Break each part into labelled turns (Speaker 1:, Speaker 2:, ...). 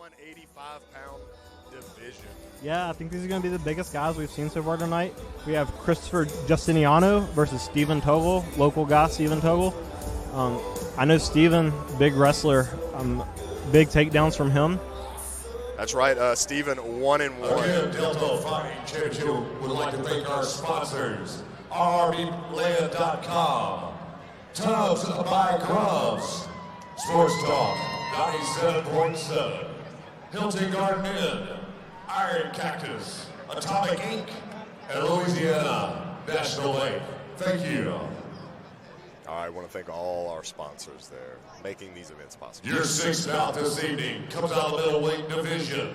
Speaker 1: 185-pound division.
Speaker 2: Yeah, I think these are going to be the biggest guys we've seen so far tonight. We have Christopher Justiniano versus Stephen Tuggle, local guy Stephen Tuggle. I know Stephen, big wrestler, big takedowns from him.
Speaker 1: That's right, Stephen, 1-1.
Speaker 3: Again, Delta Fighting Championship would like to thank our sponsors, RBLand.com, Tubs by Gloves, Sports Talk 97.7, Hilton Garden Inn, Iron Cactus, Atomic Inc., and Louisiana National Bank. Thank you.
Speaker 1: I want to thank all our sponsors there, making these events possible.
Speaker 3: Your sixth bout this evening comes out of the middleweight division.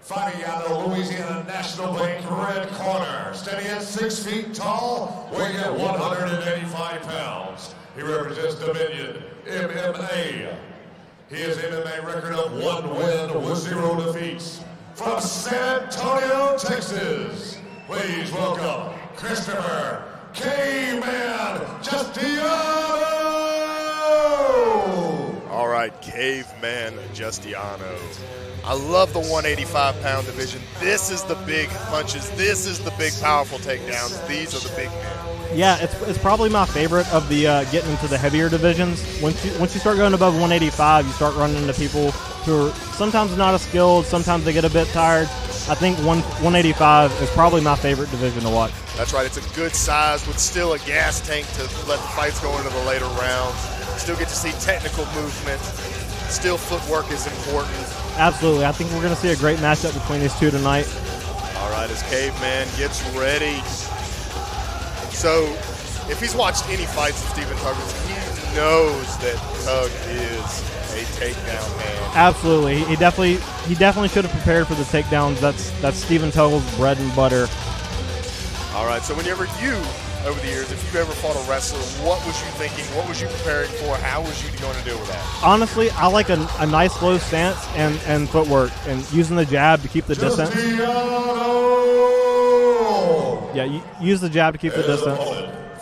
Speaker 3: Fighting out of Louisiana National Bank red corner, standing at 6 feet tall, weighing at 185 pounds. He represents Dominion MMA. He has an MMA record of 1 win with 0 defeats. From San Antonio, Texas, please welcome Christopher Caveman Justiniano!
Speaker 1: All right, Caveman Justiniano. I love the 185-pound division. This is the big punches. This is the big, powerful takedowns. These are the big men.
Speaker 2: Yeah, it's probably my favorite of the getting into the heavier divisions. Once you start going above 185, you start running into people who are sometimes not as skilled, sometimes they get a bit tired. I think 185 is probably my favorite division to watch.
Speaker 1: That's right. It's a good size with still a gas tank to let the fights go into the later rounds. Still get to see technical movement. Still footwork is important.
Speaker 2: Absolutely. I think we're going to see a great matchup between these two tonight.
Speaker 1: All right, as Caveman gets ready. So, if he's watched any fights of Stephen Tuggle's, he knows that Tug is a takedown man.
Speaker 2: Absolutely. He definitely should have prepared for the takedowns. That's Stephen Tuggle's bread and butter.
Speaker 1: All right, so whenever you, over the years, if you've ever fought a wrestler, what was you thinking? What was you preparing for? How was you going to deal with that?
Speaker 2: Honestly, I like a nice low stance and footwork and using the jab to keep the distance. Yeah, use the jab to keep the distance.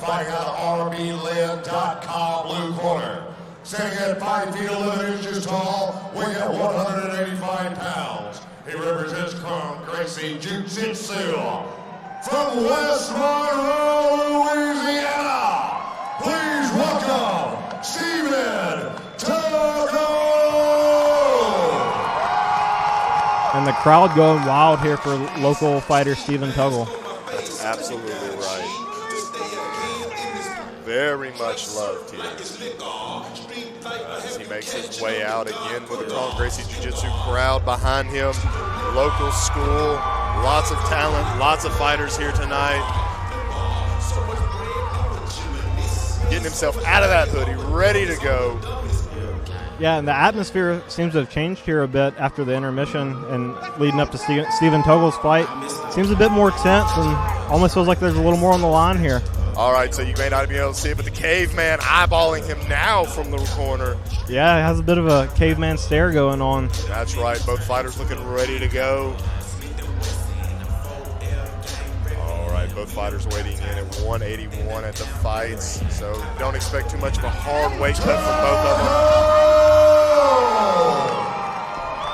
Speaker 3: Fighting out of RBLand.com, blue corner. Standing at 5 feet 11 inches tall, weighing at 185 pounds. He represents Gracie Jiu-Jitsu. From West Monroe, Louisiana, please welcome Stephen Tuggle!
Speaker 2: And the crowd going wild here for local fighter Stephen Tuggle.
Speaker 1: That's absolutely right. Very much loved here. As he makes his way out again with the Colin Gracie Jiu-Jitsu crowd behind him. Local school, lots of talent, lots of fighters here tonight. Getting himself out of that hoodie, ready to go.
Speaker 2: Yeah, and the atmosphere seems to have changed here a bit after the intermission and leading up to Stephen Tuggle's fight. Seems a bit more tense and almost feels like there's a little more on the line here.
Speaker 1: All right, so you may not be able to see it, but the Caveman eyeballing him now from the corner.
Speaker 2: Yeah, it has a bit of a caveman stare going on.
Speaker 1: That's right, both fighters looking ready to go. All right, both fighters waiting in at 181 at the fights, so don't expect too much of a hard weight cut from both of them.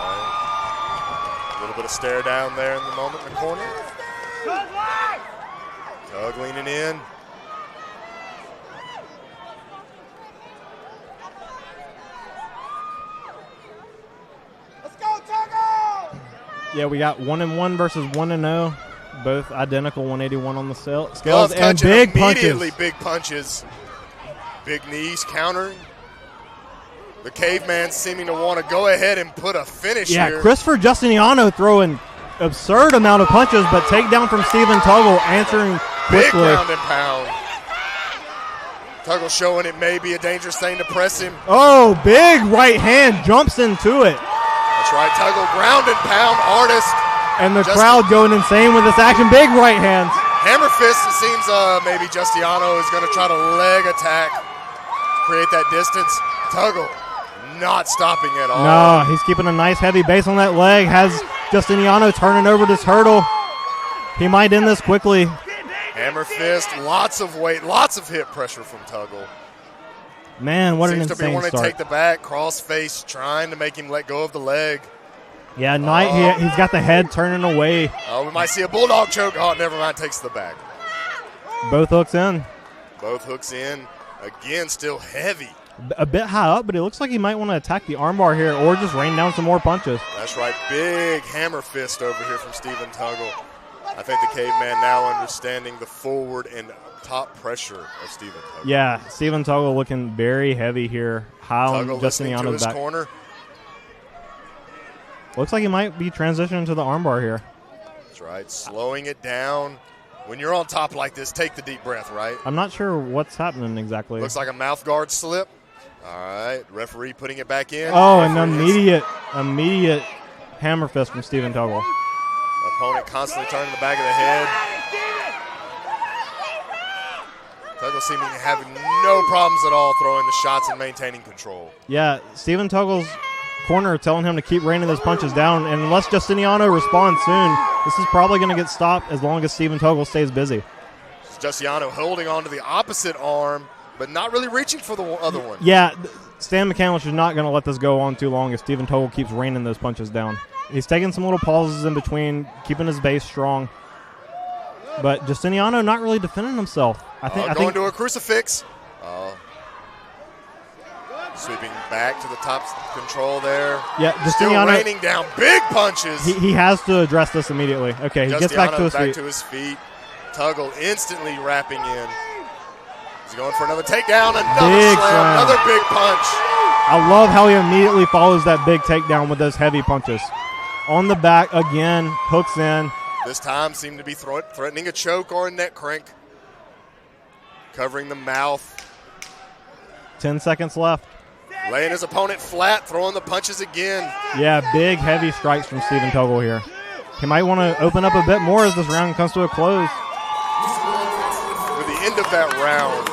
Speaker 1: Right. A little bit of stare down there in the moment in the corner. Tug leaning in.
Speaker 2: Yeah, we got 1-1 versus 1-0. Both identical 181 on the scales. And big
Speaker 1: immediately
Speaker 2: punches.
Speaker 1: Big punches. Big knees countering. The Caveman seeming to want to go ahead and put a finish here.
Speaker 2: Yeah, Christopher Justiniano throwing absurd amount of punches, but takedown from Stephen Tuggle answering quickly.
Speaker 1: Big ground and pound. Tuggle showing it may be a dangerous thing to press him.
Speaker 2: Oh, big right hand jumps into it.
Speaker 1: That's right, Tuggle ground and pound artist.
Speaker 2: And the crowd going insane with this action. Big right hands.
Speaker 1: Hammer fist, it seems maybe Justiniano is going to try to leg attack, create that distance. Tuggle not stopping at all.
Speaker 2: No, he's keeping a nice heavy base on that leg. Has Justiniano turning over this hurdle. He might end this quickly.
Speaker 1: Hammer fist, lots of weight, lots of hip pressure from Tuggle.
Speaker 2: Man, what an
Speaker 1: Seems to be
Speaker 2: insane
Speaker 1: wanting to
Speaker 2: start.
Speaker 1: take the back, cross face, trying to make him let go of the leg.
Speaker 2: Yeah, Knight, he's got the head turning away.
Speaker 1: Oh, we might see a bulldog choke. Oh, never mind, takes the back.
Speaker 2: Both hooks in.
Speaker 1: Both hooks in. Again, still heavy.
Speaker 2: A bit high up, but it looks like he might want to attack the armbar here or just rain down some more punches.
Speaker 1: That's right. Big hammer fist over here from Stephen Tuggle. I think the caveman now understanding the forward and top pressure of Stephen Tuggle.
Speaker 2: Yeah, Stephen Tuggle looking very heavy here. High on
Speaker 1: Tuggle listening to
Speaker 2: Justiniano's
Speaker 1: his
Speaker 2: back.
Speaker 1: corner.
Speaker 2: Looks like he might be transitioning to the armbar here.
Speaker 1: That's right. Slowing it down. When you're on top like this, take the deep breath, right?
Speaker 2: I'm not sure what's happening exactly.
Speaker 1: Looks like a mouth guard slip. All right. Referee putting it back in.
Speaker 2: Oh, an
Speaker 1: Referee
Speaker 2: immediate hammer fist from Stephen Tuggle.
Speaker 1: Opponent constantly turning the back of the head. Tuggle seeming to have no problems at all throwing the shots and maintaining control.
Speaker 2: Yeah, Stephen Tuggle's corner telling him to keep raining those punches down, and unless Justiniano responds soon, this is probably going to get stopped as long as Stephen Tuggle stays busy.
Speaker 1: Justiniano holding on to the opposite arm, but not really reaching for the other one.
Speaker 2: Yeah, Stan McCandless is not going to let this go on too long if Stephen Tuggle keeps raining those punches down. He's taking some little pauses in between, keeping his base strong. But Justiniano not really defending himself. I think
Speaker 1: to a crucifix. Sweeping back to the top control there.
Speaker 2: Yeah,
Speaker 1: Still
Speaker 2: Justiniano
Speaker 1: raining down big punches.
Speaker 2: He has to address this immediately. Okay, he gets back to his feet.
Speaker 1: Tuggle instantly wrapping in. He's going for another takedown, another
Speaker 2: Big
Speaker 1: slam,
Speaker 2: slam.
Speaker 1: another big punch.
Speaker 2: I love how he immediately follows that big takedown with those heavy punches. On the back again, hooks in.
Speaker 1: This time seemed to be threatening a choke or a neck crank. Covering the mouth.
Speaker 2: 10 seconds left.
Speaker 1: Laying his opponent flat, throwing the punches again.
Speaker 2: Yeah, big heavy strikes from Stephen Tuggle here. He might want to open up a bit more as this round comes to a close.
Speaker 1: With the end of that round,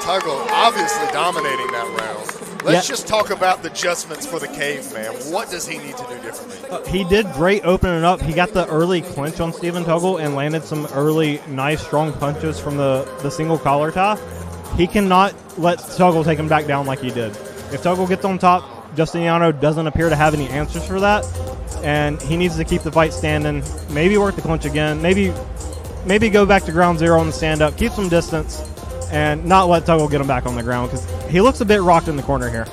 Speaker 1: Tuggle obviously dominating that round. Let's just talk about the adjustments for the caveman. What does he need to do differently?
Speaker 2: He did great opening up. He got the early clinch on Stephen Tuggle and landed some early nice strong punches from the single collar tie. He cannot let Tuggle take him back down like he did. If Tuggle gets on top, Justiniano doesn't appear to have any answers for that, and he needs to keep the fight standing, maybe work the clinch again, maybe go back to ground zero on the stand-up, keep some distance, and not let Tuggle get him back on the ground because he looks a bit rocked in the corner here.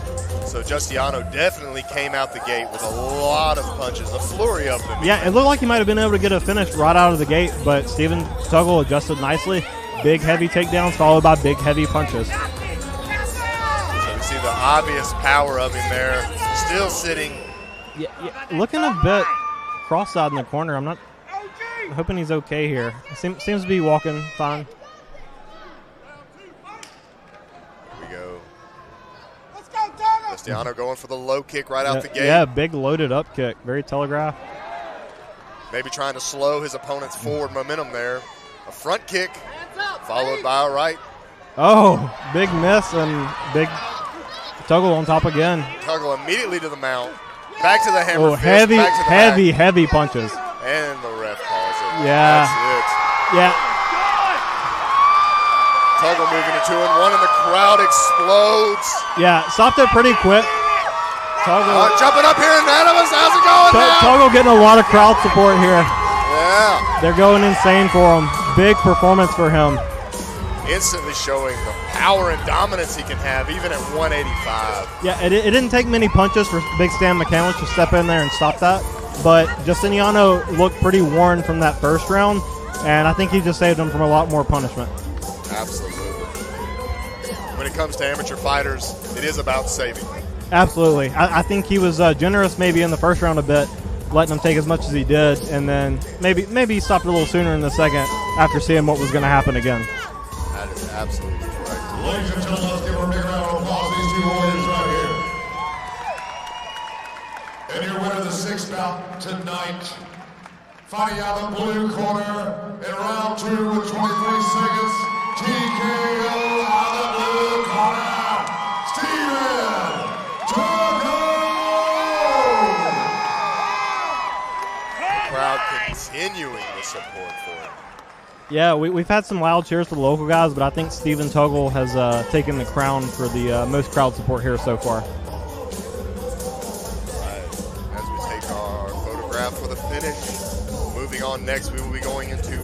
Speaker 1: So Justiniano definitely came out the gate with a lot of punches, a flurry of them.
Speaker 2: Yeah, it looked like he might have been able to get a finish right out of the gate, but Stephen Tuggle adjusted nicely. Big, heavy takedowns followed by big, heavy punches.
Speaker 1: So we see the obvious power of him there. Still sitting.
Speaker 2: Yeah, looking a bit cross-eyed in the corner. I'm hoping he's okay here. Seems to be walking fine.
Speaker 1: Here we go. Justiniano going for the low kick right out the gate.
Speaker 2: Yeah, big loaded up kick. Very telegraphed.
Speaker 1: Maybe trying to slow his opponent's forward momentum there. A front kick followed by a right.
Speaker 2: Oh, big miss and big Tuggle on top again.
Speaker 1: Tuggle immediately to the mount. Back to the hammer
Speaker 2: Oh,
Speaker 1: fist.
Speaker 2: heavy,
Speaker 1: back to the
Speaker 2: heavy,
Speaker 1: back.
Speaker 2: heavy punches.
Speaker 1: And the ref calls it.
Speaker 2: Yeah.
Speaker 1: That's it.
Speaker 2: Yeah.
Speaker 1: Tuggle moving to 2-1 and the crowd explodes.
Speaker 2: Yeah, stopped it pretty quick. Tuggle,
Speaker 1: Jumping up here in front of us. How's it going now?
Speaker 2: Tuggle getting a lot of crowd support here.
Speaker 1: Yeah.
Speaker 2: They're going insane for him. Big performance for him.
Speaker 1: Instantly showing the power and dominance he can have even at 185.
Speaker 2: Yeah, it didn't take many punches for Big Stan McCandless to step in there and stop that. But Justiniano looked pretty worn from that first round, and I think he just saved him from a lot more punishment.
Speaker 1: Absolutely. When it comes to amateur fighters, it is about saving.
Speaker 2: Absolutely. I think he was generous maybe in the first round a bit, letting him take as much as he did, and then maybe he stopped a little sooner in the second after seeing what was going to happen again.
Speaker 1: That is absolutely correct.
Speaker 3: Ladies and gentlemen, let's give a big round of applause to these two warriors right here. And your winner of the sixth bout tonight, fighting out of the blue corner in round 2 with 23 seconds, TKO out of the blue corner, Stephen Tuggle!
Speaker 1: The crowd continuing the support for him.
Speaker 2: Yeah, we've had some loud cheers for the local guys, but I think Stephen Tuggle has taken the crown for the most crowd support here so far.
Speaker 1: As we take our photograph for the finish, moving on next, we will be going into